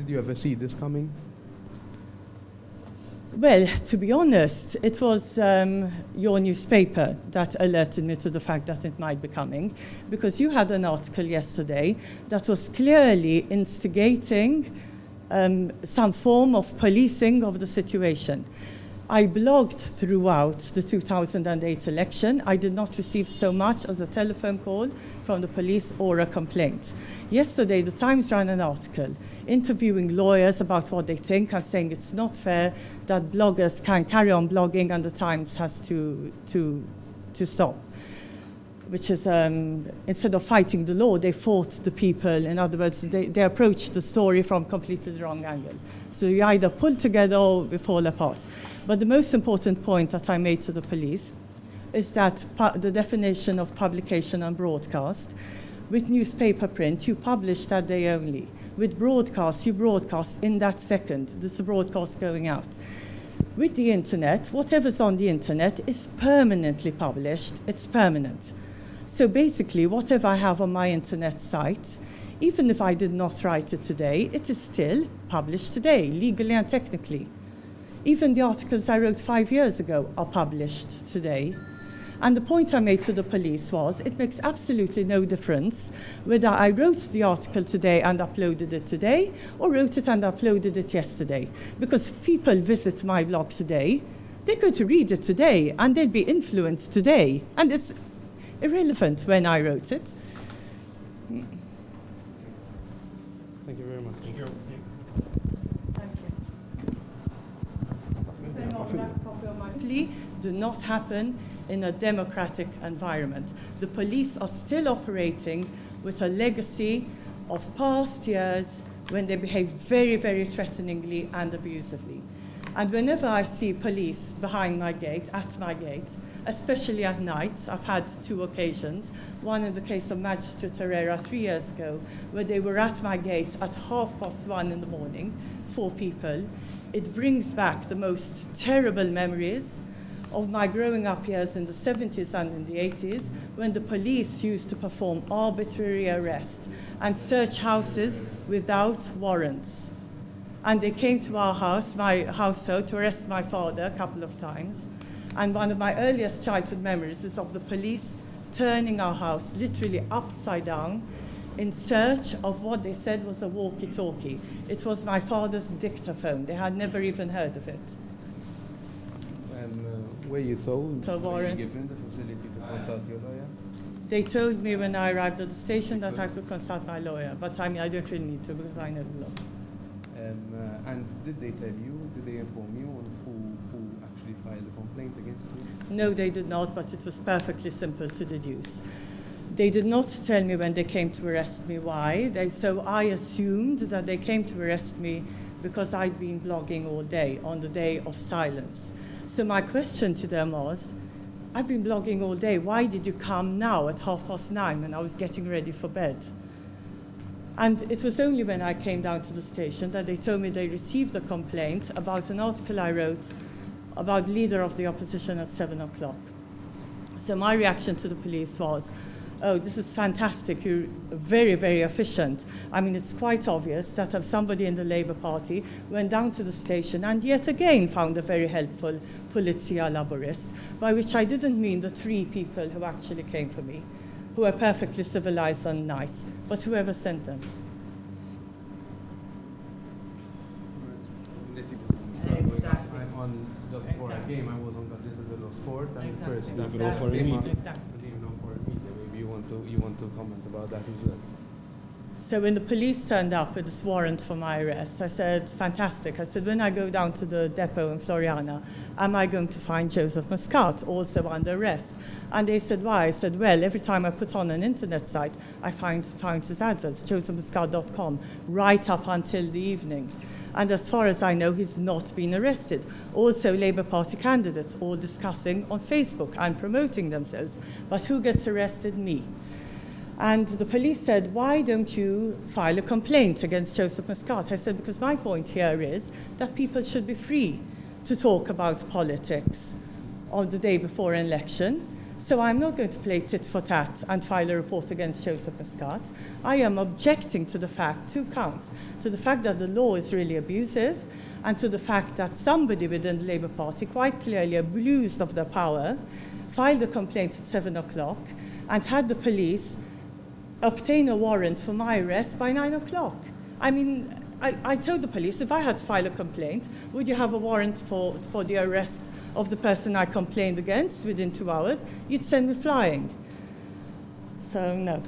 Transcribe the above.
Did you ever see this coming? Well, to be honest, it was your newspaper that alerted me to the fact that it might be coming, because you had an article yesterday that was clearly instigating some form of policing of the situation. I blogged throughout the 2008 election. I did not receive so much as a telephone call from the police or a complaint. Yesterday, the Times ran an article interviewing lawyers about what they think and saying it's not fair that bloggers can carry on blogging and the Times has to stop. Which is, instead of fighting the law, they fought the people. In other words, they approached the story from completely the wrong angle. So you either pull together or we fall apart. But the most important point that I made to the police is that the definition of publication and broadcast, with newspaper print, you publish that day only. With broadcast, you broadcast in that second. There's a broadcast going out. With the internet, whatever's on the internet is permanently published. It's permanent. So basically, whatever I have on my internet site, even if I did not write it today, it is still published today, legally and technically. Even the articles I wrote 5 years ago are published today. And the point I made to the police was, it makes absolutely no difference whether I wrote the article today and uploaded it today, or wrote it and uploaded it yesterday. Because if people visit my blog today, they're going to read it today, and they'll be influenced today. And it's irrelevant when I wrote it. Thank you very much. Thank you. Do not happen in a democratic environment. The police are still operating with a legacy of past years when they behaved very, very threateningly and abusively. And whenever I see police behind my gate, at my gate, especially at night, I've had 2 occasions, one in the case of Magistrate Herrera 3 years ago, where they were at my gate at 1:30 in the morning, 4 people. It brings back the most terrible memories of my growing up years in the 70s and in the 80s, when the police used to perform arbitrary arrest and search houses without warrants. And they came to our house, my household, to arrest my father a couple of times. And one of my earliest childhood memories is of the police turning our house literally upside down in search of what they said was a walkie-talkie. It was my father's dictaphone. They had never even heard of it. And were you told? Were you given the facility to consult your lawyer? They told me when I arrived at the station that I could consult my lawyer, but I mean, I don't really need to because I know the law. And did they tell you, did they inform you on who actually filed the complaint against you? No, they did not, but it was perfectly simple to deduce. They did not tell me when they came to arrest me why. So I assumed that they came to arrest me because I'd been blogging all day on the day of silence. So my question to them was, I've been blogging all day. Why did you come now at 9:30 when I was getting ready for bed? And it was only when I came down to the station that they told me they received a complaint about an article I wrote about leader of the opposition at 7:00. So my reaction to the police was, oh, this is fantastic, you're very, very efficient. I mean, it's quite obvious that somebody in the Labour Party went down to the station and yet again found a very helpful polizia laborist, by which I didn't mean the 3 people who actually came for me, who were perfectly civilized and nice, but whoever sent them. Just before I came, I was on Galizia dello Sport, and Exactly. first Exactly. that came up. Exactly. I didn't know for media. Maybe you want to comment about that as well. So when the police turned up with this warrant for my arrest, I said, fantastic. I said, when I go down to the depot in Floriana, am I going to find Joseph Muscat also under arrest? And they said, why? I said, well, every time I put on an internet site, I find his adverts, josephmuscat.com, right up until the evening. And as far as I know, he's not been arrested. Also, Labour Party candidates all discussing on Facebook and promoting themselves. But who gets arrested? Me. And the police said, why don't you file a complaint against Joseph Muscat? I said, because my point here is that people should be free to talk about politics on the day before an election. So I'm not going to play tit for tat and file a report against Joseph Muscat. I am objecting to the fact, 2 counts, to the fact that the law is really abusive, and to the fact that somebody within the Labour Party, quite clearly abused of their power, filed a complaint at 7 o'clock and had the police obtain a warrant for my arrest by 9 o'clock. I mean, I told the police, if I had to file a complaint, would you have a warrant for the arrest of the person I complained against within 2 hours? You'd send me flying. So, no.